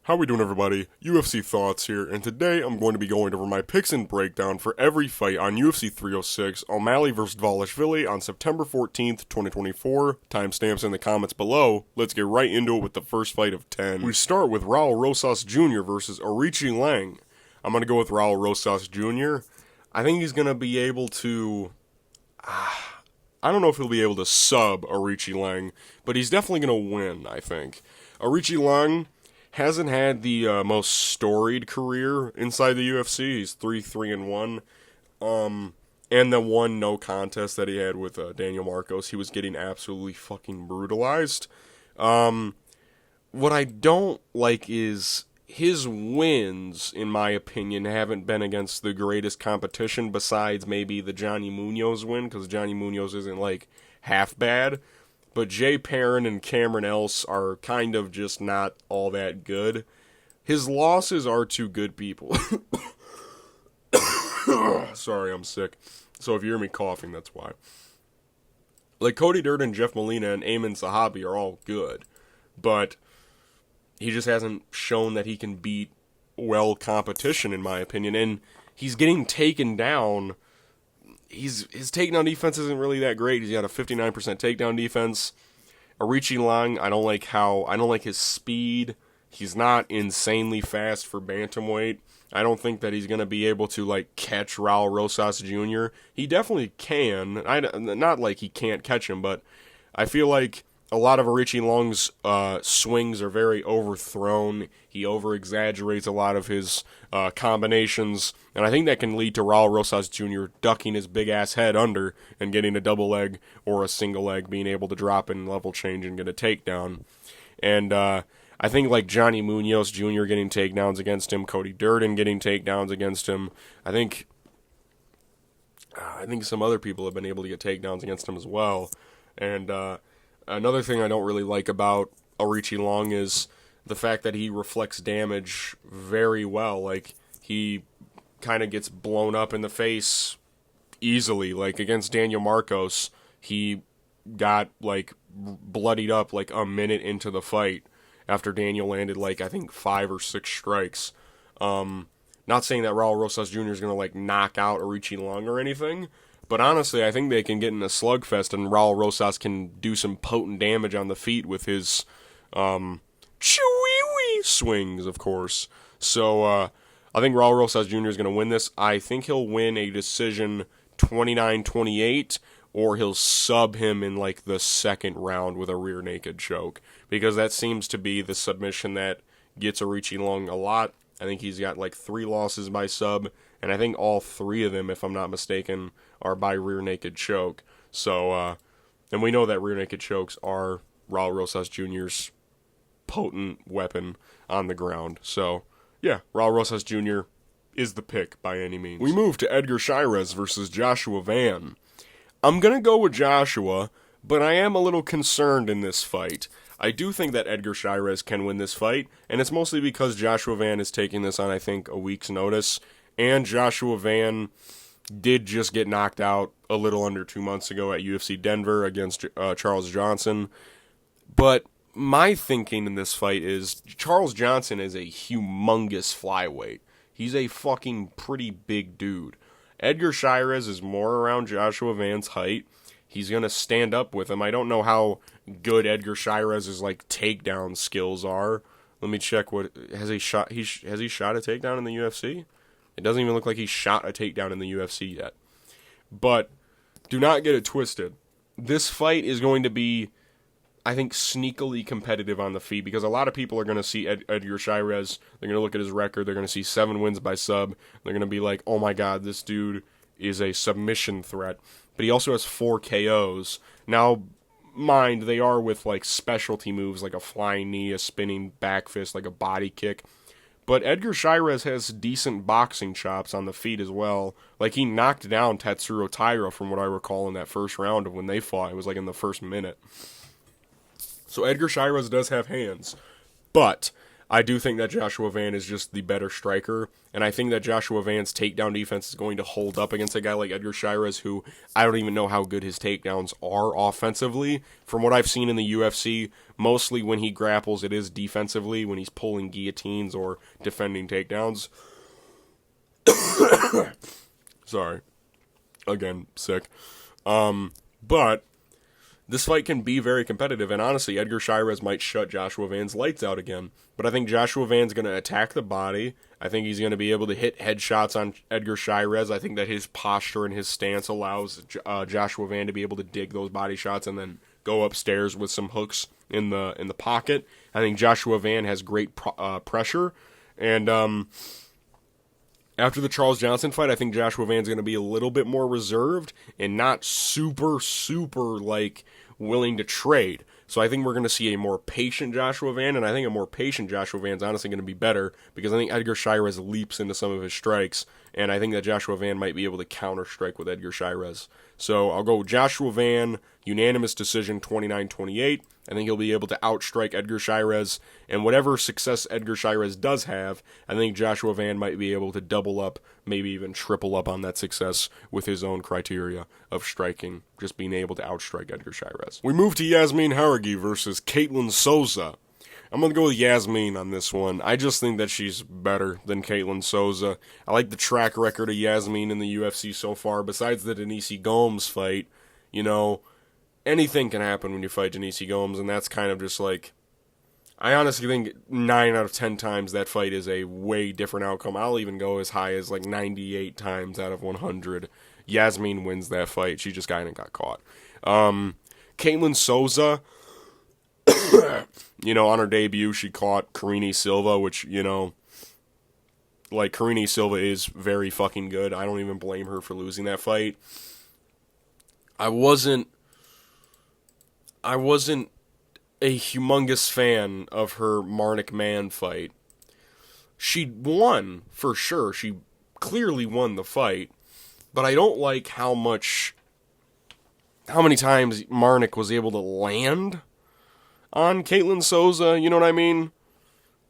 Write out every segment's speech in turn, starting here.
How we doing, everybody? UFC Thoughts here, and today I'm going to be going over my picks and breakdown for every fight on UFC 306, O'Malley vs. Dvalishvili on September 14th, 2024. Timestamps in the comments below. Let's get right into it with the first fight of 10. We start with Raul Rosas Jr. versus Aoriqileng. I'm going to go with Raul Rosas Jr. I think he's going to be able to... I don't know if he'll be able to sub Aoriqileng, but he's definitely going to win, I think. Aoriqileng hasn't had the most storied career inside the UFC. He's 3-3-1. And the one no contest that he had with Daniel Marcos, he was getting absolutely fucking brutalized. What I don't like is his wins, in my opinion, haven't been against the greatest competition besides maybe the Johnny Munoz win, because Johnny Munoz isn't, like, half bad. But Jay Perrin and Cameron Else are kind of just not all that good. His losses are to good people. Sorry, I'm sick. So if you hear me coughing, that's why. Like, Cody Durden, Jeff Molina, and Amin Sahabi are all good. But he just hasn't shown that he can beat well competition, in my opinion. And he's getting taken down. His takedown defense isn't really that great. He's got a 59% takedown defense. Aoriqileng, I don't like his speed. He's not insanely fast for bantamweight. I don't think that he's going to be able to, like, catch Raul Rosas Jr. He definitely can. Not like he can't catch him, but I feel like a lot of Aoriqileng's swings are very overthrown. He over-exaggerates a lot of his combinations, and I think that can lead to Raul Rosas Jr. ducking his big-ass head under and getting a double leg or a single leg, being able to drop in level change and get a takedown. And I think, like, Johnny Munoz Jr. getting takedowns against him, Cody Durden getting takedowns against him, I think some other people have been able to get takedowns against him as well. And another thing I don't really like about Aoriqileng is the fact that he reflects damage very well. Like, he kind of gets blown up in the face easily. Like, against Daniel Marcos, he got, like, bloodied up, like, a minute into the fight after Daniel landed, like, I think 5 or 6 strikes. Not saying that Raul Rosas Jr. is going to, like, knock out Aoriqileng or anything, but honestly, I think they can get in a slugfest, and Raul Rosas can do some potent damage on the feet with his chewy swings, of course. So I think Raul Rosas Jr. is going to win this. I think he'll win a decision 29-28, or he'll sub him in, like, the second round with a rear naked choke, because that seems to be the submission that gets Aoriqileng a lot. I think he's got, like, 3 losses by sub, and I think all 3 of them, if I'm not mistaken, are by rear naked choke. So, and we know that rear naked chokes are Raul Rosas Jr.'s potent weapon on the ground. So, yeah, Raul Rosas Jr. is the pick by any means. We move to Édgar Cháirez versus Joshua Van. I'm going to go with Joshua, but I am a little concerned in this fight. I do think that Édgar Cháirez can win this fight, and it's mostly because Joshua Van is taking this on, I think, a week's notice, and Joshua Van did just get knocked out a little under 2 months ago at UFC Denver against Charles Johnson. But my thinking in this fight is Charles Johnson is a humongous flyweight. He's a fucking pretty big dude. Édgar Cháirez is more around Joshua Van's height. He's going to stand up with him. I don't know how good Édgar Cháirez's, like, takedown skills are. Let me check what has he shot a takedown in the UFC? It doesn't even look like he shot a takedown in the UFC yet. But do not get it twisted. This fight is going to be, I think, sneakily competitive on the feet, because a lot of people are going to see Édgar Cháirez. They're going to look at his record. They're going to see 7 wins by sub. They're going to be like, oh my god, this dude is a submission threat. But he also has 4 KOs. Now, mind, they are with, like, specialty moves, like a flying knee, a spinning back fist, like a body kick. But Édgar Cháirez has decent boxing chops on the feet as well. Like, he knocked down Tatsuro Taira, from what I recall, in that first round of when they fought. It was, like, in the first minute. So Édgar Cháirez does have hands. But I do think that Joshua Van is just the better striker, and I think that Joshua Van's takedown defense is going to hold up against a guy like Édgar Cháirez, who I don't even know how good his takedowns are offensively. From what I've seen in the UFC, mostly when he grapples, it is defensively, when he's pulling guillotines or defending takedowns. Sorry. Again, sick. But this fight can be very competitive, and honestly, Édgar Cháirez might shut Joshua Van's lights out again. But I think Joshua Van's going to attack the body. I think he's going to be able to hit headshots on Édgar Cháirez. I think that his posture and his stance allows Joshua Van to be able to dig those body shots and then go upstairs with some hooks in the pocket. I think Joshua Van has great pressure, and after the Charles Johnson fight, I think Joshua Van's going to be a little bit more reserved and not super, like, willing to trade. So I think we're going to see a more patient Joshua Van, and I think a more patient Joshua Van's honestly going to be better because I think Édgar Cháirez leaps into some of his strikes, and I think that Joshua Van might be able to counter-strike with Édgar Cháirez. So I'll go Joshua Van, unanimous decision, 29-28. I think he'll be able to outstrike Édgar Cháirez, and whatever success Édgar Cháirez does have, I think Joshua Van might be able to double up, maybe even triple up on that success with his own criteria of striking, just being able to outstrike Édgar Cháirez. We move to Yazmin Jauregui versus Ketlen Souza. I'm going to go with Yazmin on this one. I just think that she's better than Ketlen Souza. I like the track record of Yazmin in the UFC so far. Besides the Denise Gomes fight, you know, anything can happen when you fight Denise Gomes, and that's kind of just like, I honestly think 9 out of 10 times that fight is a way different outcome. I'll even go as high as like 98 times out of 100. Yazmin wins that fight. She just kind of got caught. Ketlen Souza, you know, on her debut, she caught Karine Silva, which, you know, like, Karine Silva is very fucking good. I don't even blame her for losing that fight. I wasn't a humongous fan of her Marnik Man fight. She won, for sure. She clearly won the fight. But I don't like how many times Marnik was able to land on Ketlen Souza, you know what I mean?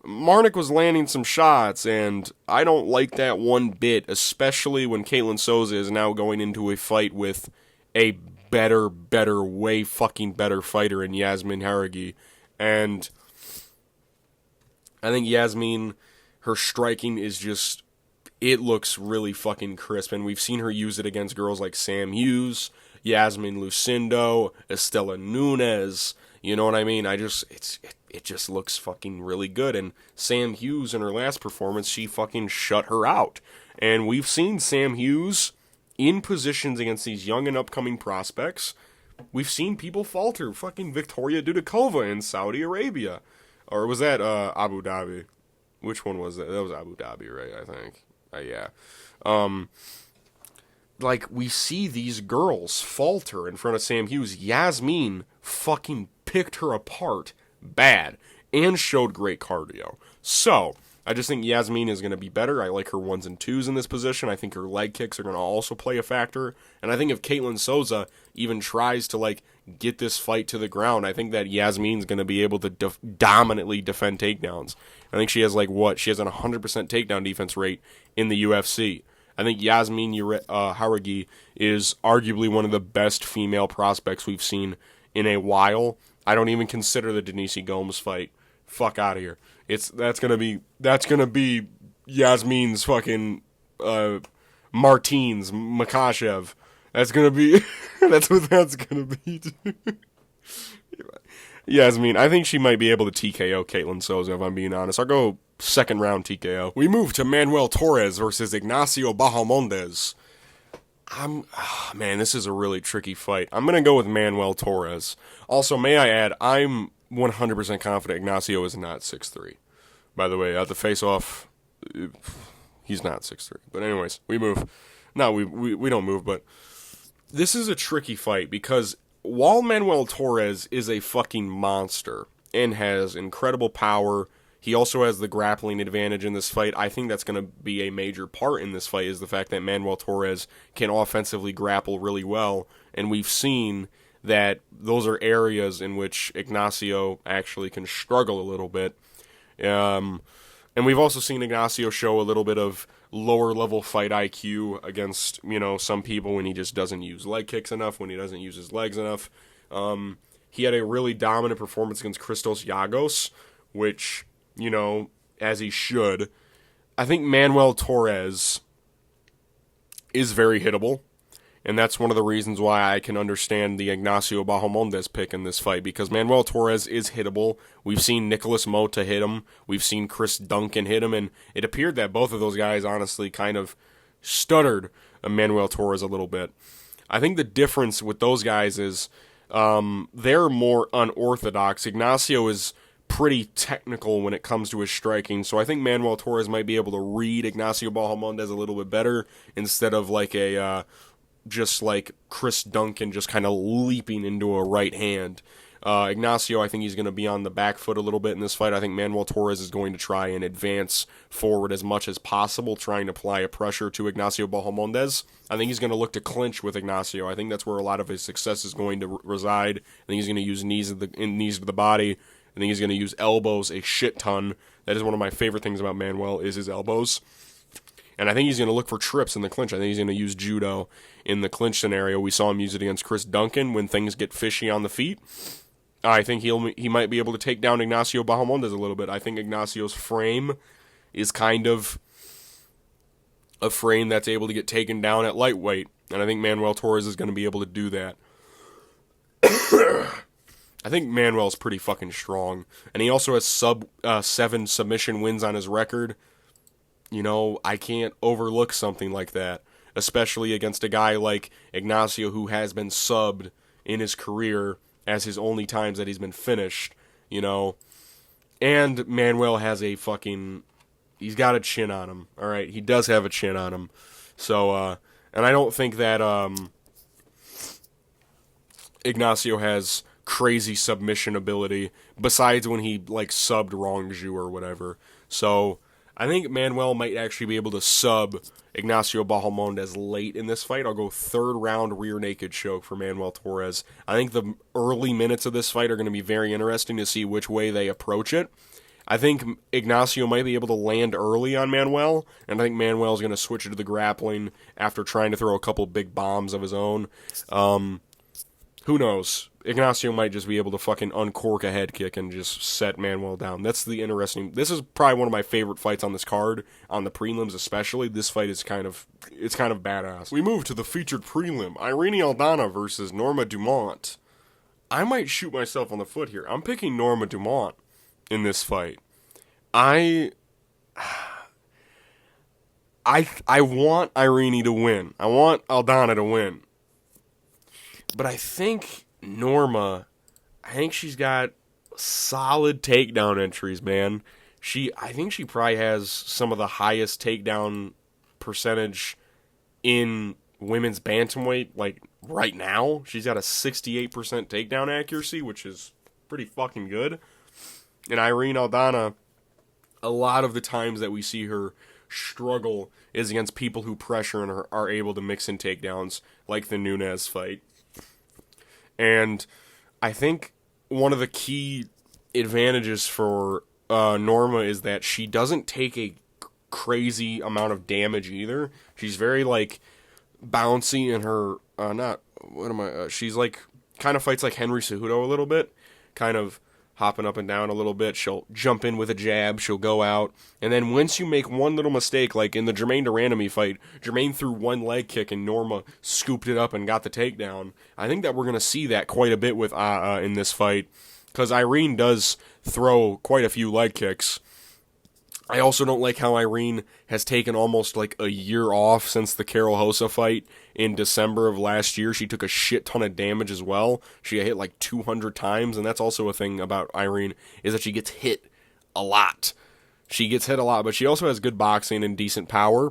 Marnik was landing some shots, and I don't like that one bit, especially when Ketlen Souza is now going into a fight with a better, way fucking better fighter in Yazmin Jauregui. And I think Yazmin, her striking is just, it looks really fucking crisp, and we've seen her use it against girls like Sam Hughes, Yazmin Lucindo, Estela Nunes, you know what I mean? It just looks fucking really good, and Sam Hughes in her last performance, she fucking shut her out. And we've seen Sam Hughes in positions against these young and upcoming prospects. We've seen people falter. Fucking Victoria Dudikova in Saudi Arabia. Or was that Abu Dhabi? Which one was that? That was Abu Dhabi, right? I think. Yeah. Like, we see these girls falter in front of Sam Hughes. Yazmin fucking picked her apart bad and showed great cardio. So, I just think Yazmin is going to be better. I like her 1s and 2s in this position. I think her leg kicks are going to also play a factor. And I think if Ketlen Souza even tries to, like, get this fight to the ground, I think that Yazmin's going to be able to dominantly defend takedowns. I think she has, like, she has a 100% takedown defense rate in the UFC. I think Yazmin Jauregui is arguably one of the best female prospects we've seen in a while. I don't even consider the Denise Gomes fight. Fuck out of here. That's gonna be Yazmin's fucking Martins Makhachev. That's gonna be that's what that's gonna be. Yazmin, I think she might be able to TKO Ketlen Souza, if I'm being honest. I'll go second round TKO. We move to Manuel Torres versus Ignacio Bahamondes. Man, this is a really tricky fight. I'm going to go with Manuel Torres. Also, may I add, I'm 100% confident Ignacio is not 6'3". By the way, at the face-off, he's not 6'3". But anyways, we move. No, we don't move, but this is a tricky fight because while Manuel Torres is a fucking monster and has incredible power, he also has the grappling advantage in this fight. I think that's going to be a major part in this fight is the fact that Manuel Torres can offensively grapple really well. And we've seen that those are areas in which Ignacio actually can struggle a little bit. And we've also seen Ignacio show a little bit of lower-level fight IQ against, some people when he just doesn't use leg kicks enough, when he doesn't use his legs enough. He had a really dominant performance against Christos Giagos, which, as he should. I think Manuel Torres is very hittable, and that's one of the reasons why I can understand the Ignacio Bahamondes pick in this fight, because Manuel Torres is hittable. We've seen Nicholas Mota hit him. We've seen Chris Duncan hit him, and it appeared that both of those guys honestly kind of stuttered Manuel Torres a little bit. I think the difference with those guys is they're more unorthodox. Ignacio is pretty technical when it comes to his striking, so I think Manuel Torres might be able to read Ignacio Bahamondes a little bit better instead of like just like Chris Duncan just kind of leaping into a right hand. Ignacio, I think he's going to be on the back foot a little bit in this fight. I think Manuel Torres is going to try and advance forward as much as possible, trying to apply a pressure to Ignacio Bahamondes. I think he's going to look to clinch with Ignacio. I think that's where a lot of his success is going to reside. I think he's going to use knees to the body. I think he's going to use elbows a shit ton. That is one of my favorite things about Manuel is his elbows. And I think he's going to look for trips in the clinch. I think he's going to use judo in the clinch scenario. We saw him use it against Chris Duncan when things get fishy on the feet. I think he might be able to take down Ignacio Bahamondes a little bit. I think Ignacio's frame is kind of a frame that's able to get taken down at lightweight. And I think Manuel Torres is going to be able to do that. I think Manuel's pretty fucking strong. And he also has sub-7 submission wins on his record. I can't overlook something like that, especially against a guy like Ignacio who has been subbed in his career as his only times that he's been finished, And Manuel has he's got a chin on him, all right? He does have a chin on him. So, and I don't think that Ignacio has crazy submission ability, besides when he, subbed Rongju or whatever. So I think Manuel might actually be able to sub Ignacio Bahamondes late in this fight. I'll go third round rear naked choke for Manuel Torres. I think the early minutes of this fight are going to be very interesting to see which way they approach it. I think Ignacio might be able to land early on Manuel, and I think Manuel's going to switch it to the grappling after trying to throw a couple big bombs of his own. Who knows? Ignacio might just be able to fucking uncork a head kick and just set Manuel down. That's the interesting... This is probably one of my favorite fights on this card, on the prelims especially. This fight is kind of badass. We move to the featured prelim. Irene Aldana versus Norma Dumont. I might shoot myself on the foot here. I'm picking Norma Dumont in this fight. I want Irene to win. I want Aldana to win. But I think Norma, she's got solid takedown entries, man. I think she probably has some of the highest takedown percentage in women's bantamweight, right now. She's got a 68% takedown accuracy, which is pretty fucking good. And Irene Aldana, a lot of the times that we see her struggle is against people who pressure and are able to mix in takedowns, like the Nunes fight. And I think one of the key advantages for Norma is that she doesn't take a crazy amount of damage either. She's very, bouncy in her, she's, kind of fights like Henry Cejudo a little bit, kind of hopping up and down a little bit. She'll jump in with a jab, she'll go out, and then once you make one little mistake, like in the Jermaine Durandamy fight, Jermaine threw one leg kick and Norma scooped it up and got the takedown. I think that we're going to see that quite a bit with in this fight, because Irene does throw quite a few leg kicks. I also don't like how Irene has taken almost a year off since the Carol Hossa fight in December of last year. She took a shit ton of damage as well. She got hit 200 times, and that's also a thing about Irene, is that she gets hit a lot. She gets hit a lot, but she also has good boxing and decent power.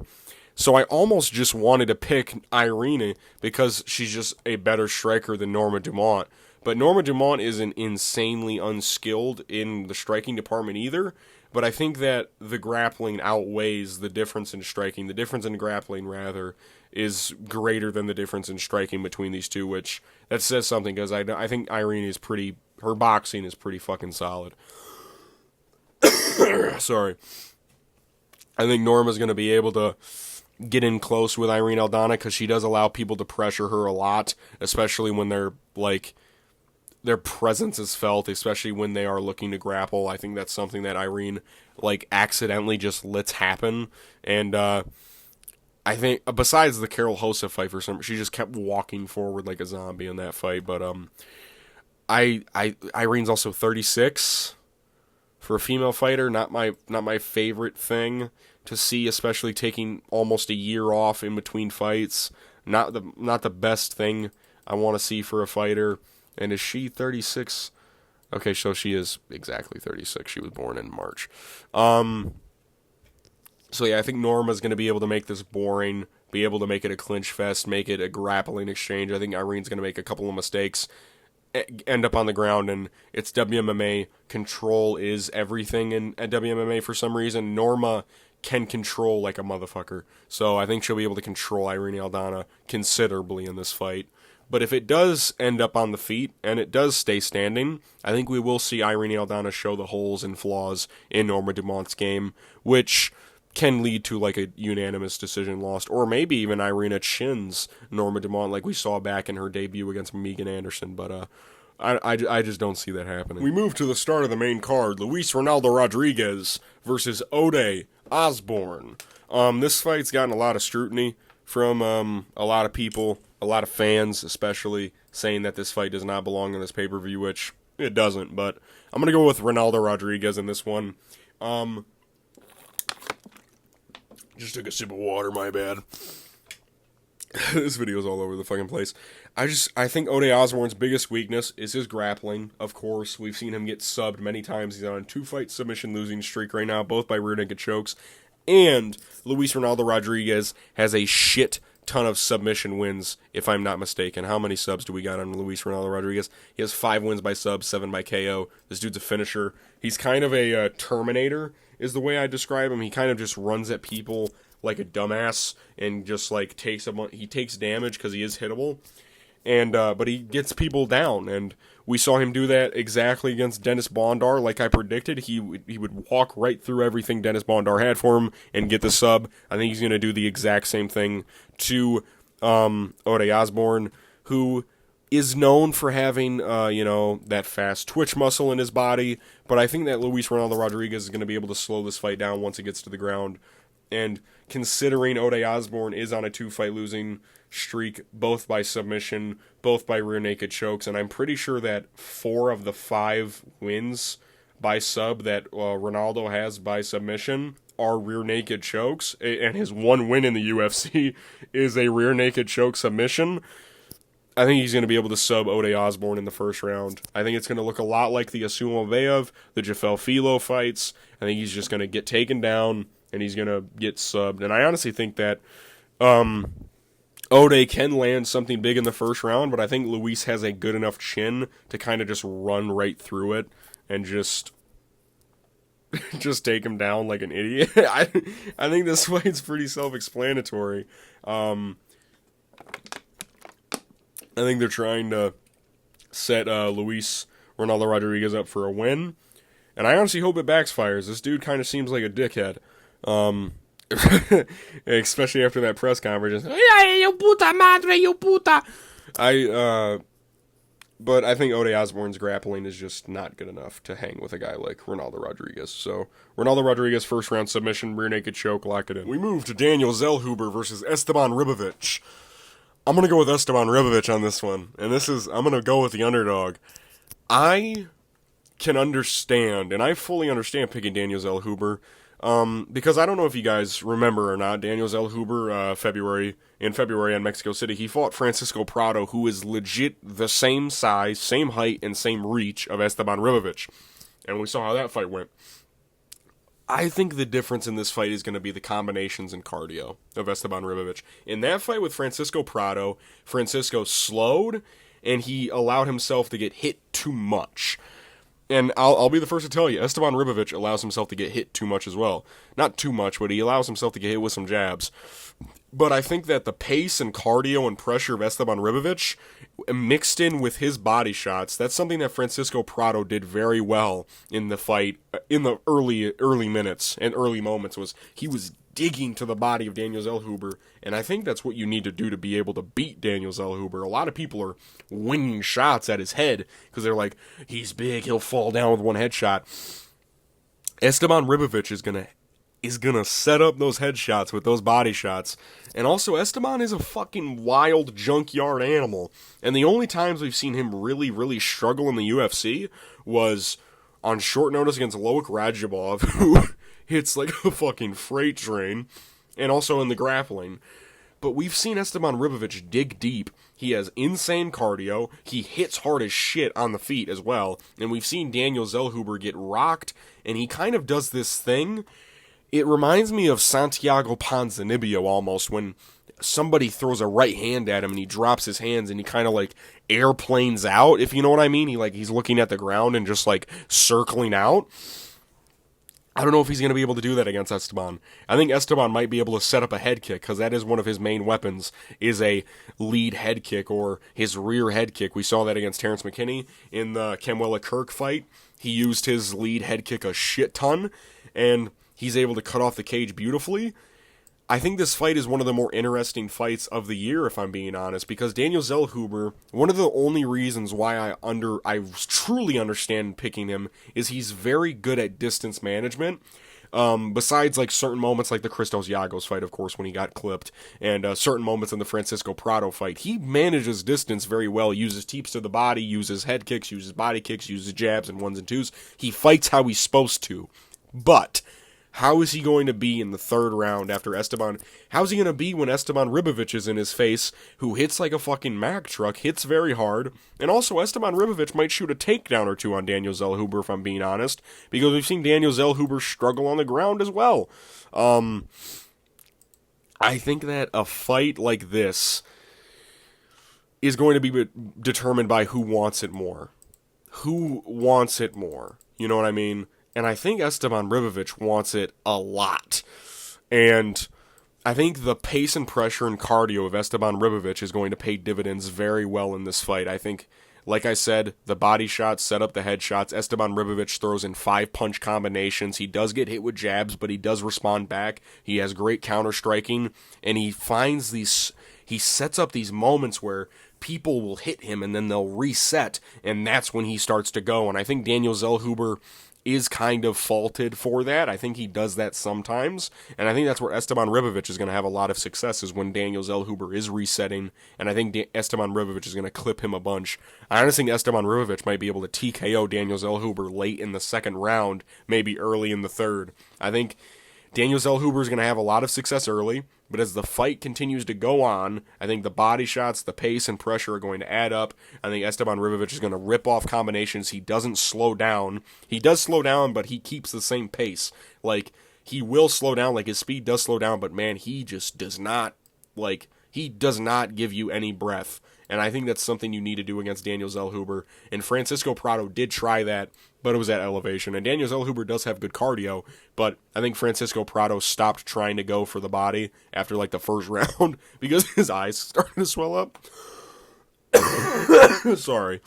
So I almost just wanted to pick Irene because she's just a better striker than Norma Dumont. But Norma Dumont isn't insanely unskilled in the striking department either. But I think that the grappling outweighs the difference in striking. The difference in grappling, rather, is greater than the difference in striking between these two, which that says something, because I think Irene is her boxing is pretty fucking solid. Sorry. I think Norma's going to be able to get in close with Irene Aldana because she does allow people to pressure her a lot, especially when they're like their presence is felt, especially when they are looking to grapple. I think that's something that Irene like accidentally just lets happen. And I think besides the Carol Hosa fight for some, she just kept walking forward like a zombie in that fight. But Irene's also 36 for a female fighter. Not my favorite thing to see, especially taking almost a year off in between fights. Not the best thing I want to see for a fighter. And is she 36? Okay, so she is exactly 36. She was born in March. So yeah, I think Norma's going to be able to make this boring, be able to make it a clinch fest, make it a grappling exchange. I think Irene's going to make a couple of mistakes, end up on the ground, and it's WMMA. Control is everything at WMMA for some reason. Norma can control like a motherfucker. So I think she'll be able to control Irene Aldana considerably in this fight. But if it does end up on the feet and it does stay standing, I think we will see Irene Aldana show the holes and flaws in Norma Dumont's game, which can lead to like a unanimous decision loss, or maybe even Irina chins Norma Dumont like we saw back in her debut against Megan Anderson. But I just don't see that happening. We move to the start of the main card: Luis Ronaldo Rodríguez versus Ode Osbourne. This fight's gotten a lot of scrutiny from a lot of people. A lot of fans, especially, saying that this fight does not belong in this pay-per-view, which it doesn't. But I'm going to go with Ronaldo Rodríguez in this one. Just took a sip of water, my bad. This video's all over the fucking place. I think Ode Osbourne's biggest weakness is his grappling. Of course, we've seen him get subbed many times. He's on a 2-fight submission losing streak right now, both by rear naked chokes. And Luis Ronaldo Rodríguez has a shit ton of submission wins, if I'm not mistaken. How many subs do we got on Luis Ronaldo Rodríguez? He has 5 wins by sub, 7 by KO. This dude's a finisher. He's kind of a Terminator, is the way I describe him. He kind of just runs at people like a dumbass and just like takes damage because he is hittable. And but he gets people down, and we saw him do that exactly against Dennis Bondar. Like I predicted, he would walk right through everything Dennis Bondar had for him and get the sub. I think he's going to do the exact same thing to Ode Osbourne, who is known for having that fast twitch muscle in his body. But I think that Luis Ronaldo Rodríguez is going to be able to slow this fight down once it gets to the ground. And considering Ode Osbourne is on a 2-fight losing streak, both by submission, both by rear naked chokes, and I'm pretty sure that 4 of the 5 wins by sub that Ronaldo has by submission are rear naked chokes, and his 1 win in the UFC is a rear naked choke submission. I think he's going to be able to sub Ode Osbourne in the first round. I think it's going to look a lot like the Asumovaev, the Jafel Filo fights. I think he's just going to get taken down, and he's going to get subbed. And I honestly think that Ode can land something big in the first round, but I think Luis has a good enough chin to kind of just run right through it and just take him down like an idiot. I think this fight's pretty self-explanatory. I think they're trying to set Luis Ronaldo Rodríguez up for a win, and I honestly hope it backfires. This dude kind of seems like a dickhead. Especially after that press conference. You puta madre, you puta. But I think Ode Osbourne's grappling is just not good enough to hang with a guy like Ronaldo Rodríguez. So, Ronaldo Rodríguez, first round submission, rear naked choke, lock it in. We move to Daniel Zellhuber versus Esteban Ribovics. I'm going to go with Esteban Ribovics on this one. And I'm going to go with the underdog. I can understand, and I fully understand picking Daniel Zellhuber. Because I don't know if you guys remember or not, Daniel Zellhuber, in February in Mexico City, he fought Francisco Prado, who is legit the same size, same height, and same reach of Esteban Ribovics. And we saw how that fight went. I think the difference in this fight is going to be the combinations and cardio of Esteban Ribovics. In that fight with Francisco Prado, Francisco slowed, and he allowed himself to get hit too much. And I'll be the first to tell you, Esteban Ribovics allows himself to get hit too much as well. Not too much, but he allows himself to get hit with some jabs. But I think that the pace and cardio and pressure of Esteban Ribovics, mixed in with his body shots, that's something that Francisco Prado did very well in the fight, in the early minutes and early moments, was he was digging to the body of Daniel Zellhuber, and I think that's what you need to do to be able to beat Daniel Zellhuber. A lot of people are winging shots at his head because they're like, he's big, he'll fall down with one headshot. Esteban Ribovics is gonna set up those headshots with those body shots. And also, Esteban is a fucking wild junkyard animal. And the only times we've seen him really, really struggle in the UFC was on short notice against Loic Radzhabov, who hits like a fucking freight train, and also in the grappling. But we've seen Esteban Ribovics dig deep. He has insane cardio. He hits hard as shit on the feet as well. And we've seen Daniel Zellhuber get rocked, and he kind of does this thing. It reminds me of Santiago Ponzinibbio almost, when somebody throws a right hand at him and he drops his hands and he kind of like airplanes out, if you know what I mean. He's looking at the ground and just like circling out. I don't know if he's going to be able to do that against Esteban. I think Esteban might be able to set up a head kick, because that is one of his main weapons, is a lead head kick or his rear head kick. We saw that against Terrence McKinney in the Camwella Kirk fight. He used his lead head kick a shit ton, and he's able to cut off the cage beautifully. I think this fight is one of the more interesting fights of the year, if I'm being honest, because Daniel Zellhuber, one of the only reasons why I truly understand picking him is he's very good at distance management. Besides like certain moments like the Christos Giagos fight, of course, when he got clipped, and certain moments in the Francisco Prado fight, he manages distance very well, uses teeps to the body, uses head kicks, uses body kicks, uses jabs and ones and twos. He fights how he's supposed to. But how is he going to be in the third round after Esteban? How's he going to be when Esteban Ribovics is in his face, who hits like a fucking Mack truck, hits very hard, and also Esteban Ribovics might shoot a takedown or two on Daniel Zellhuber, if I'm being honest, because we've seen Daniel Zellhuber struggle on the ground as well. I think that a fight like this is going to be determined by who wants it more. Who wants it more? You know what I mean? And I think Esteban Ribovics wants it a lot. And I think the pace and pressure and cardio of Esteban Ribovics is going to pay dividends very well in this fight. I think, like I said, the body shots set up the headshots. Esteban Ribovics throws in 5-punch combinations. He does get hit with jabs, but he does respond back. He has great counter-striking. And he sets up these moments where people will hit him and then they'll reset. And that's when he starts to go. And I think Daniel Zellhuber is kind of faulted for that. I think he does that sometimes, and I think that's where Esteban Ribovics is going to have a lot of success, is when Daniel Zellhuber is resetting, and I think Esteban Ribovics is going to clip him a bunch. I honestly think Esteban Ribovics might be able to TKO Daniel Zellhuber late in the second round, maybe early in the third. I think Daniel Zellhuber is going to have a lot of success early, but as the fight continues to go on, I think the body shots, the pace, and pressure are going to add up. I think Esteban Ribovics is going to rip off combinations. He doesn't slow down. He does slow down, but he keeps the same pace. Like, he will slow down, like his speed does slow down, but man, he just does not, he does not give you any breath. And I think that's something you need to do against Daniel Zellhuber. And Francisco Prado did try that, but it was at elevation. And Daniel Zellhuber does have good cardio, but I think Francisco Prado stopped trying to go for the body after like the first round because his eyes started to swell up. Sorry.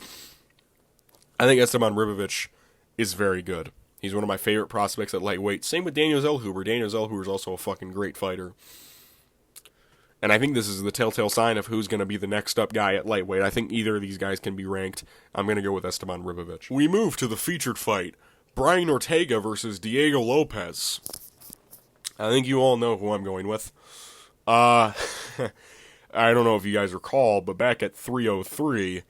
I think Esteban Ribovics is very good. He's one of my favorite prospects at lightweight. Same with Daniel Zellhuber. Daniel Zellhuber is also a fucking great fighter. And I think this is the telltale sign of who's going to be the next up guy at lightweight. I think either of these guys can be ranked. I'm going to go with Esteban Ribovics. We move to the featured fight. Brian Ortega versus Diego Lopes. I think you all know who I'm going with. I don't know if you guys recall, but back at 303,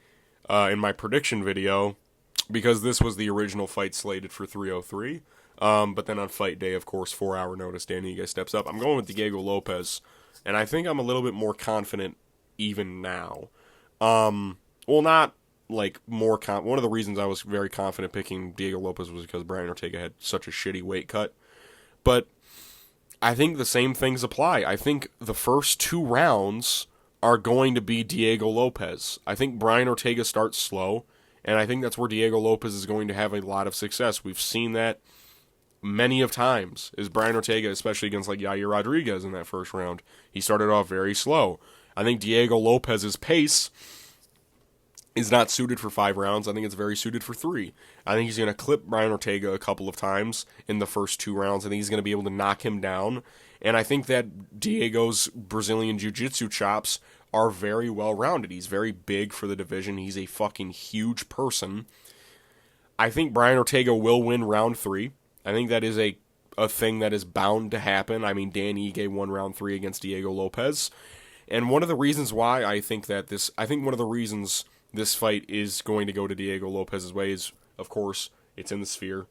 in my prediction video, because this was the original fight slated for 303, but then on fight day, of course, 4-hour notice, Danny Ige steps up. I'm going with Diego Lopes. And I think I'm a little bit more confident even now. Well, not like more one of the reasons I was very confident picking Diego Lopes was because Brian Ortega had such a shitty weight cut. But I think the same things apply. I think the first 2 rounds are going to be Diego Lopes. I think Brian Ortega starts slow, And I think that's where Diego Lopes is going to have a lot of success. We've seen that many of times, is Brian Ortega, especially against like Yair Rodríguez in that first round. He started off very slow. I think Diego Lopes's pace is not suited for 5 rounds. I think it's very suited for 3. I think he's going to clip Brian Ortega a couple of times in the first 2 rounds. I think he's going to be able to knock him down. And I think that Diego's Brazilian Jiu-Jitsu chops are very well-rounded. He's very big for the division. He's a fucking huge person. I think Brian Ortega will win round 3. I think that is a thing that is bound to happen. I mean, Dan Ige won round 3 against Diego Lopes. And one of the reasons why I think one of the reasons this fight is going to go to Diego Lopes' way is, of course, it's in the Sphere.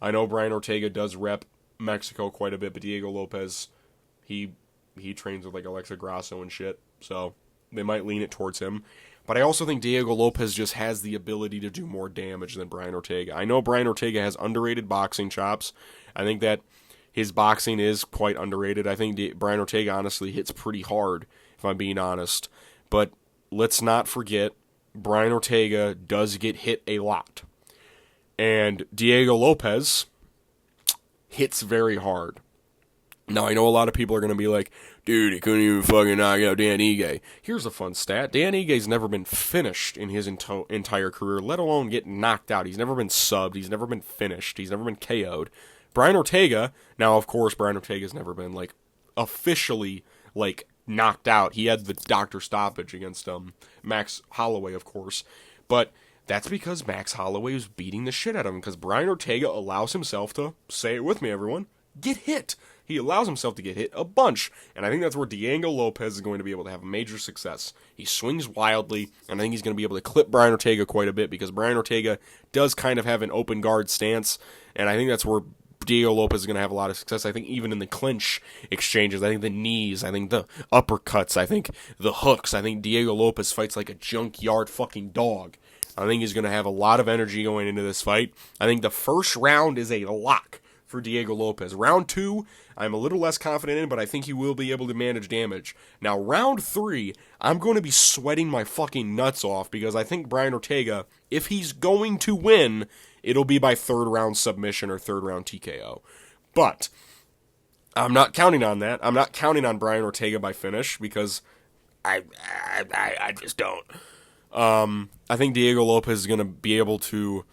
I know Brian Ortega does rep Mexico quite a bit, but Diego Lopes, he trains with like Alexa Grasso and shit, so they might lean it towards him. But I also think Diego Lopes just has the ability to do more damage than Brian Ortega. I know Brian Ortega has underrated boxing chops. I think that his boxing is quite underrated. I think Brian Ortega honestly hits pretty hard, if I'm being honest. But let's not forget, Brian Ortega does get hit a lot. And Diego Lopes hits very hard. Now, I know a lot of people are going to be like, dude, he couldn't even fucking knock out Dan Ige. Here's a fun stat. Dan Ige's never been finished in his entire career, let alone get knocked out. He's never been subbed. He's never been finished. He's never been KO'd. Brian Ortega, now, of course, Brian Ortega's never been, like, officially, like, knocked out. He had the doctor stoppage against Max Holloway, of course. But that's because Max Holloway was beating the shit out of him, because Brian Ortega allows himself to, say it with me, everyone, get hit. He allows himself to get hit a bunch, and I think that's where Diego Lopes is going to be able to have major success. He swings wildly, and I think he's going to be able to clip Brian Ortega quite a bit, because Brian Ortega does kind of have an open guard stance, and I think that's where Diego Lopes is going to have a lot of success. I think even in the clinch exchanges, I think the knees, I think the uppercuts, I think the hooks, I think Diego Lopes fights like a junkyard fucking dog. I think he's going to have a lot of energy going into this fight. I think the first round is a lock for Diego Lopes. Round 2, I'm a little less confident in, but I think he will be able to manage damage. Now, round 3, I'm going to be sweating my fucking nuts off, because I think Brian Ortega, if he's going to win, it'll be by 3rd round submission or 3rd round TKO. But I'm not counting on that. I'm not counting on Brian Ortega by finish, because I just don't. I think Diego Lopes is going to be able to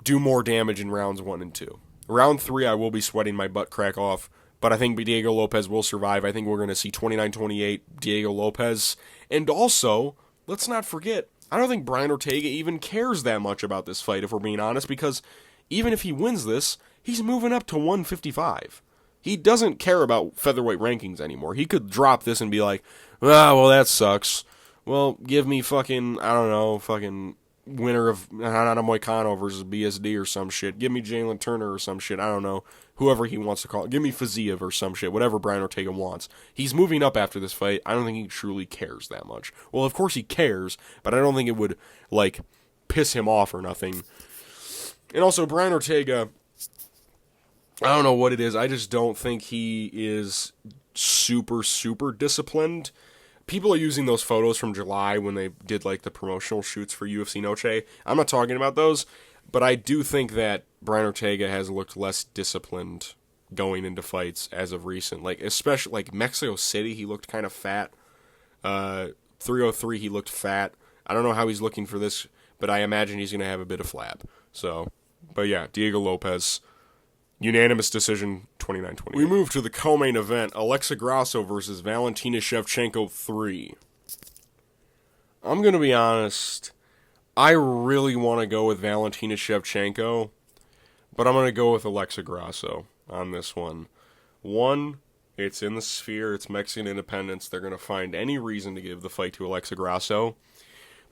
do more damage in rounds 1 and 2. Round 3, I will be sweating my butt crack off, but I think Diego Lopes will survive. I think we're going to see 29-28 Diego Lopes. And also, let's not forget, I don't think Brian Ortega even cares that much about this fight, if we're being honest, because even if he wins this, he's moving up to 155. He doesn't care about featherweight rankings anymore. He could drop this and be like, well, that sucks. Well, give me fucking, I don't know, fucking winner of Hanana Moicano versus BSD or some shit. Give me Jalen Turner or some shit. I don't know. Whoever he wants to call it. Give me Fiziev or some shit. Whatever Brian Ortega wants. He's moving up after this fight. I don't think he truly cares that much. Well, of course he cares, but I don't think it would, like, piss him off or nothing. And also, Brian Ortega, I don't know what it is. I just don't think he is super, super disciplined. People are using those photos from July when they did, like, the promotional shoots for UFC Noche. I'm not talking about those, but I do think that Brian Ortega has looked less disciplined going into fights as of recent. Like, especially, like, Mexico City, he looked kind of fat. 303, he looked fat. I don't know how he's looking for this, but I imagine he's going to have a bit of flab. So, but yeah, Diego Lopes, unanimous decision, 29-28. We move to the co-main event, Alexa Grasso versus Valentina Shevchenko 3. I'm going to be honest, I really want to go with Valentina Shevchenko, but I'm going to go with Alexa Grasso on this one. One, it's in the Sphere, it's Mexican independence, they're going to find any reason to give the fight to Alexa Grasso.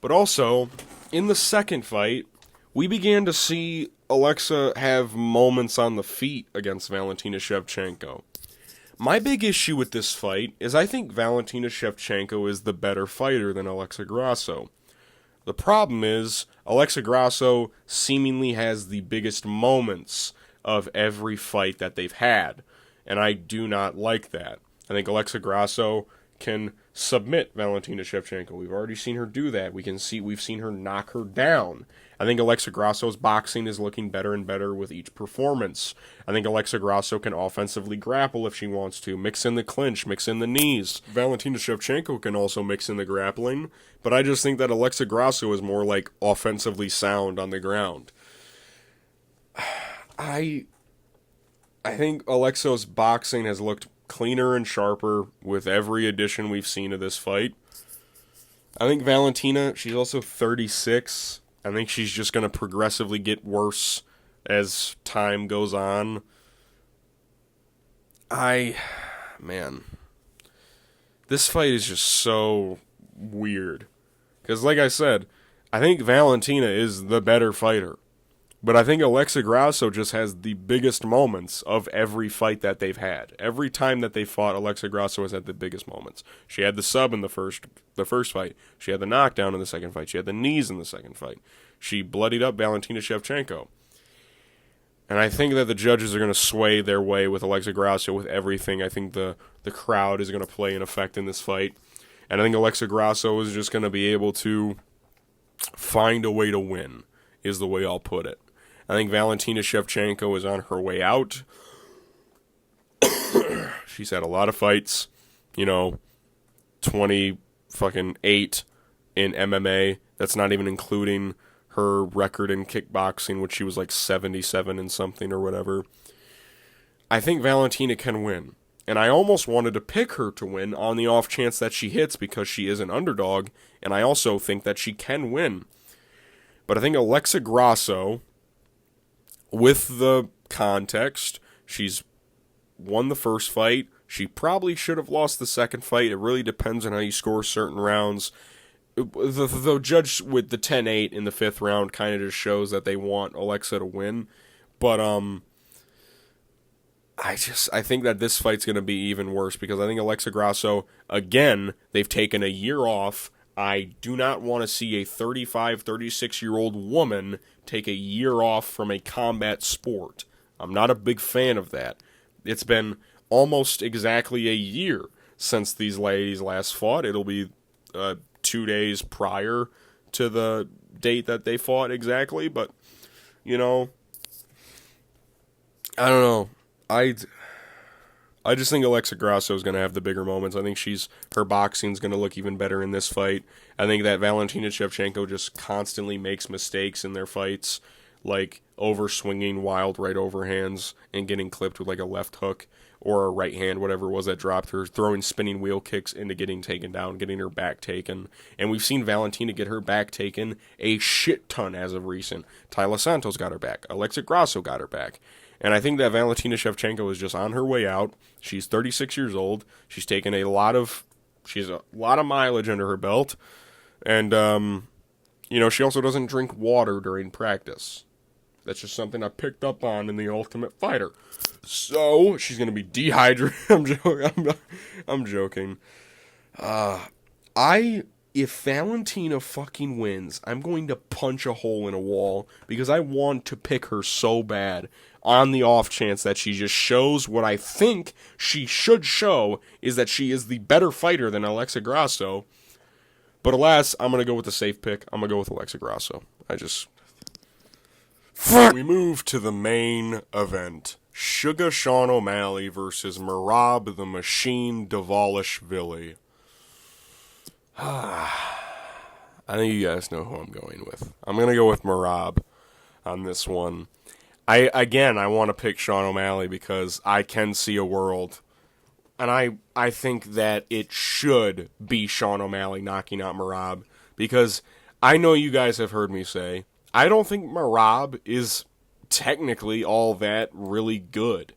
But also, in the second fight, we began to see Alexa have moments on the feet against Valentina Shevchenko. My big issue with this fight is I think Valentina Shevchenko is the better fighter than Alexa Grasso. The problem is, Alexa Grasso seemingly has the biggest moments of every fight that they've had, and I do not like that. I think Alexa Grasso can submit Valentina Shevchenko. We've already seen her do that. We've seen her knock her down. I think Alexa Grasso's boxing is looking better and better with each performance. I think Alexa Grasso can offensively grapple if she wants to, mix in the clinch, mix in the knees. Valentina Shevchenko can also mix in the grappling, but I just think that Alexa Grasso is more like offensively sound on the ground. I think Alexa's boxing has looked cleaner and sharper with every addition we've seen of this fight. I think Valentina, she's also 36. I think she's just going to progressively get worse as time goes on. Man, this fight is just so weird. Because like I said, I think Valentina is the better fighter. But I think Alexa Grasso just has the biggest moments of every fight that they've had. Every time that they fought, Alexa Grasso has had the biggest moments. She had the sub in the first fight. She had the knockdown in the second fight. She had the knees in the second fight. She bloodied up Valentina Shevchenko. And I think that the judges are going to sway their way with Alexa Grasso with everything. I think the crowd is going to play an effect in this fight. And I think Alexa Grasso is just going to be able to find a way to win, is the way I'll put it. I think Valentina Shevchenko is on her way out. She's had a lot of fights, 28 in MMA. That's not even including her record in kickboxing, which she was like 77 and something or whatever. I think Valentina can win. And I almost wanted to pick her to win on the off chance that she hits because she is an underdog, and I also think that she can win. But I think Alexa Grasso, with the context, she's won the first fight. She probably should have lost the second fight. It really depends on how you score certain rounds. The judge with the 10-8 in the fifth round kind of just shows that they want Alexa to win. But I think that this fight's going to be even worse because I think Alexa Grasso, again, they've taken a year off. I do not want to see a 35, 36-year-old woman take a year off from a combat sport. I'm not a big fan of that. It's been almost exactly a year since these ladies last fought. It'll be 2 days prior to the date that they fought exactly, but, I don't know. I just think Alexa Grasso is going to have the bigger moments. I think her boxing's going to look even better in this fight. I think that Valentina Shevchenko just constantly makes mistakes in their fights, like over-swinging wild right overhands and getting clipped with like a left hook or a right hand, whatever it was that dropped her, throwing spinning wheel kicks into getting taken down, getting her back taken. And we've seen Valentina get her back taken a shit ton as of recent. Taila Santos got her back. Alexa Grasso got her back. And I think that Valentina Shevchenko is just on her way out. She's 36 years old. She's taken a lot of mileage under her belt. And, she also doesn't drink water during practice. That's just something I picked up on in The Ultimate Fighter. So, she's going to be dehydrated. I'm joking. If Valentina fucking wins, I'm going to punch a hole in a wall because I want to pick her so bad on the off chance that she just shows what I think she should show is that she is the better fighter than Alexa Grasso. But alas, I'm going to go with the safe pick. I'm going to go with Alexa Grasso. We move to the main event. Sugar Sean O'Malley versus Merab the Machine Dvalishvili. I think you guys know who I'm going with. I'm going to go with Merab on this one. I want to pick Sean O'Malley because I can see a world, and I think that it should be Sean O'Malley knocking out Merab because I know you guys have heard me say, I don't think Merab is technically all that really good.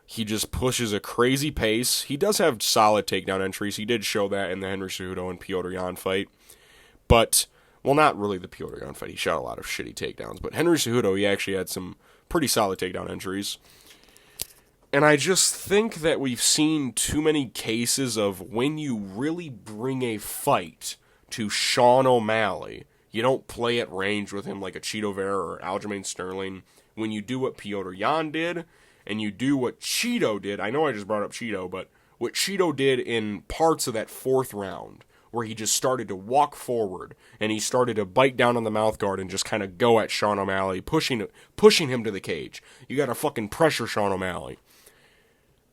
He just pushes a crazy pace. He does have solid takedown entries. He did show that in the Henry Cejudo and Petr Yan fight. But, well, not really the Petr Yan fight. He shot a lot of shitty takedowns. But Henry Cejudo, he actually had some pretty solid takedown entries. And I just think that we've seen too many cases of when you really bring a fight to Sean O'Malley, you don't play at range with him like a Cheeto Vera or Aljamain Sterling. When you do what Petr Yan did, and you do what Cheeto did, I know I just brought up Cheeto, but what Cheeto did in parts of that 4th round, where he just started to walk forward, and he started to bite down on the mouth guard and just kind of go at Sean O'Malley, pushing him to the cage. You gotta fucking pressure Sean O'Malley.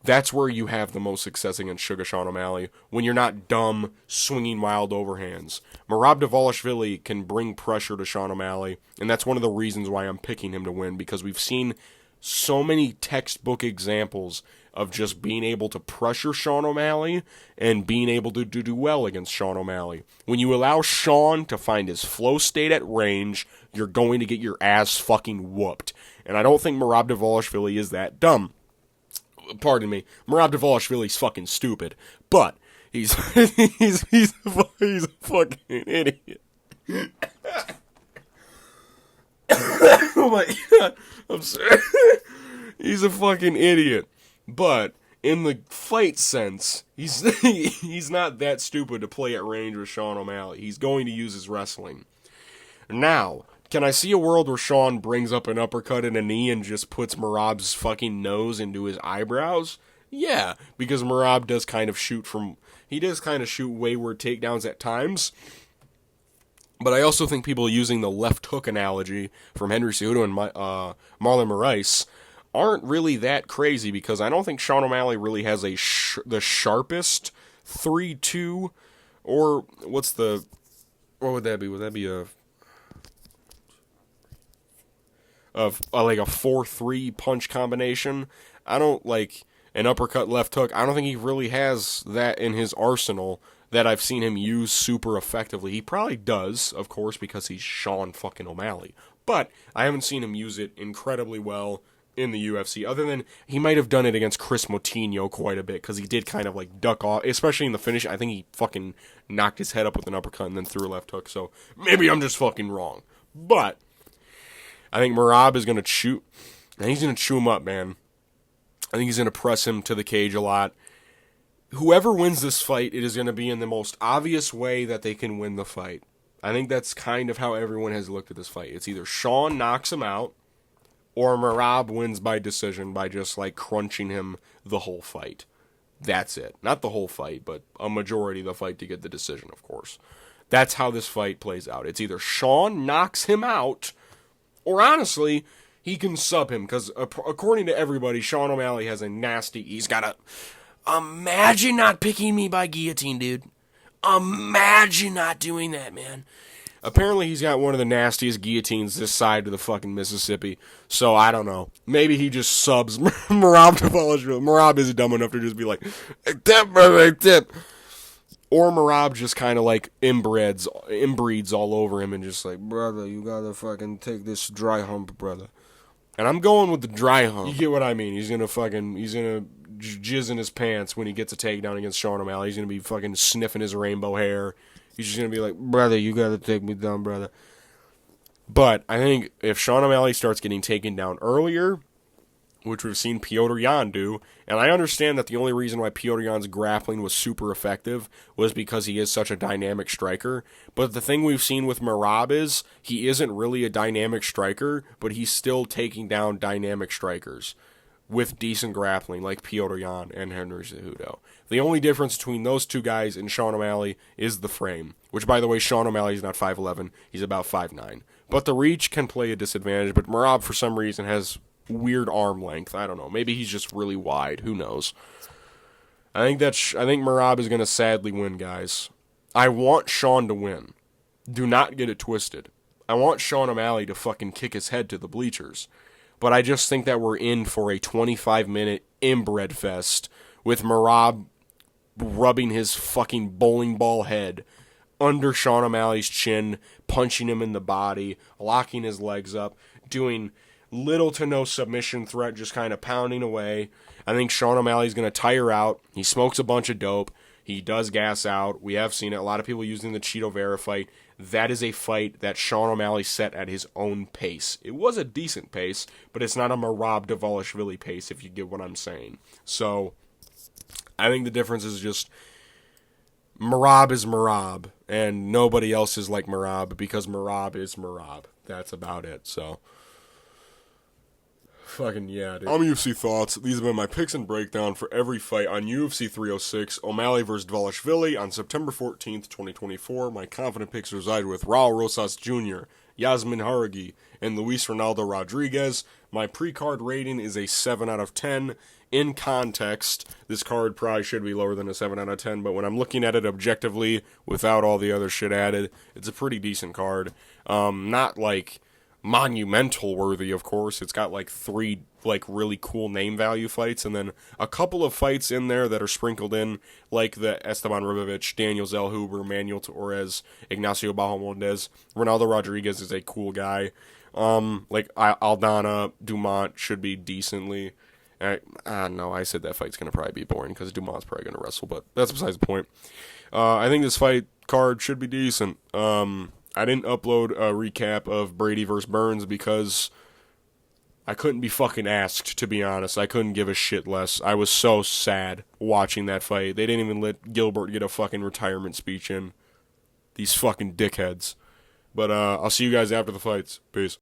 That's where you have the most success against Sugar Sean O'Malley, when you're not dumb, swinging wild overhands. Merab Dvalishvili can bring pressure to Sean O'Malley, and that's one of the reasons why I'm picking him to win, because we've seen so many textbook examples of just being able to pressure Sean O'Malley and being able to do well against Sean O'Malley. When you allow Sean to find his flow state at range, you're going to get your ass fucking whooped. And I don't think Merab Dvalishvili is that dumb. Pardon me, Merab Dvalishvili's fucking stupid, but he's a fucking idiot. Oh my god, I'm sorry. He's a fucking idiot, but in the fight sense, he's not that stupid to play at range with Sean O'Malley. He's going to use his wrestling. Now, can I see a world where Sean brings up an uppercut and a knee and just puts Merab's fucking nose into his eyebrows? Yeah, because Merab does kind of shoot wayward takedowns at times. But I also think people using the left hook analogy from Henry Cejudo and Marlon Moraes aren't really that crazy, because I don't think Sean O'Malley really has the sharpest 3-2, or what would that be? Would that be like a 4-3 punch combination? I don't like an uppercut left hook. I don't think he really has that in his arsenal that I've seen him use super effectively. He probably does, of course, because he's Sean fucking O'Malley. But I haven't seen him use it incredibly well in the UFC, other than he might have done it against Chris Moutinho quite a bit, because he did kind of like duck off, especially in the finish. I think he fucking knocked his head up with an uppercut and then threw a left hook, so maybe I'm just fucking wrong. But I think Merab is going to chew, and he's going to chew him up, man. I think he's going to press him to the cage a lot. Whoever wins this fight, it is going to be in the most obvious way that they can win the fight. I think that's kind of how everyone has looked at this fight. It's either Sean knocks him out, or Merab wins by decision by just like crunching him the whole fight. That's it. Not the whole fight, but a majority of the fight to get the decision, of course. That's how this fight plays out. It's either Sean knocks him out, or honestly, he can sub him, because according to everybody, Sean O'Malley has a nasty... He's got a... Imagine not picking me by guillotine, dude. Imagine not doing that, man. Apparently, he's got one of the nastiest guillotines this side of the fucking Mississippi. So, I don't know. Maybe he just subs Merab Dvalishvili. Merab is dumb enough to just be like, tip, brother, tip. Or Merab just kind of like inbreeds all over him and just like, brother, you gotta fucking take this dry hump, brother. And I'm going with the dry hump. You get what I mean. He's gonna jizz in his pants when he gets a takedown against Sean O'Malley. He's gonna be fucking sniffing his rainbow hair. He's just gonna be like, brother, you gotta take me down, brother. But I think if Sean O'Malley starts getting taken down earlier, which we've seen Petr Yan do, and I understand that the only reason why Petr Yan's grappling was super effective was because he is such a dynamic striker. But the thing we've seen with Merab is he isn't really a dynamic striker, but he's still taking down dynamic strikers with decent grappling like Petr Yan and Henry Cejudo. The only difference between those two guys and Sean O'Malley is the frame, which, by the way, Sean O'Malley's not 5'11", he's about 5'9". But the reach can play a disadvantage, but Merab, for some reason, has weird arm length. I don't know. Maybe he's just really wide. Who knows? I think Merab is going to sadly win, guys. I want Sean to win. Do not get it twisted. I want Sean O'Malley to fucking kick his head to the bleachers. But I just think that we're in for a 25-minute inbred fest with Merab rubbing his fucking bowling ball head under Sean O'Malley's chin, punching him in the body, locking his legs up, doing little to no submission threat, just kind of pounding away. I think Sean O'Malley's going to tire out. He smokes a bunch of dope. He does gas out. We have seen it. A lot of people using the Cheeto Vera fight. That is a fight that Sean O'Malley set at his own pace. It was a decent pace, but it's not a Merab Dvalishvili pace, if you get what I'm saying. So, I think the difference is just Merab is Merab, and nobody else is like Merab because Merab is Merab. That's about it, so... Fucking yeah, dude. I'm UFC Thoughts. These have been my picks and breakdown for every fight on UFC 306, O'Malley vs. Dvalishvili on September 14th, 2024. My confident picks reside with Raul Rosas Jr., Yazmin, Jauregui, and Luis Ronaldo Rodríguez. My pre-card rating is a 7 out of 10. In context, this card probably should be lower than a 7 out of 10, but when I'm looking at it objectively, without all the other shit added, it's a pretty decent card. Not like monumental worthy, of course. It's got like 3 like really cool name value fights, and then a couple of fights in there that are sprinkled in, like the Esteban Ribovics, Daniel Zellhuber, Manuel Torres, Ignacio Bahamondes. Ronaldo Rodríguez is a cool guy. Like Aldana, Dumont should be decently. No, I said that fight's going to probably be boring because Dumont's probably going to wrestle, but that's besides the point. I think this fight card should be decent. I didn't upload a recap of Brady vs. Burns because I couldn't be fucking asked, to be honest. I couldn't give a shit less. I was so sad watching that fight. They didn't even let Gilbert get a fucking retirement speech in. These fucking dickheads. But I'll see you guys after the fights. Peace.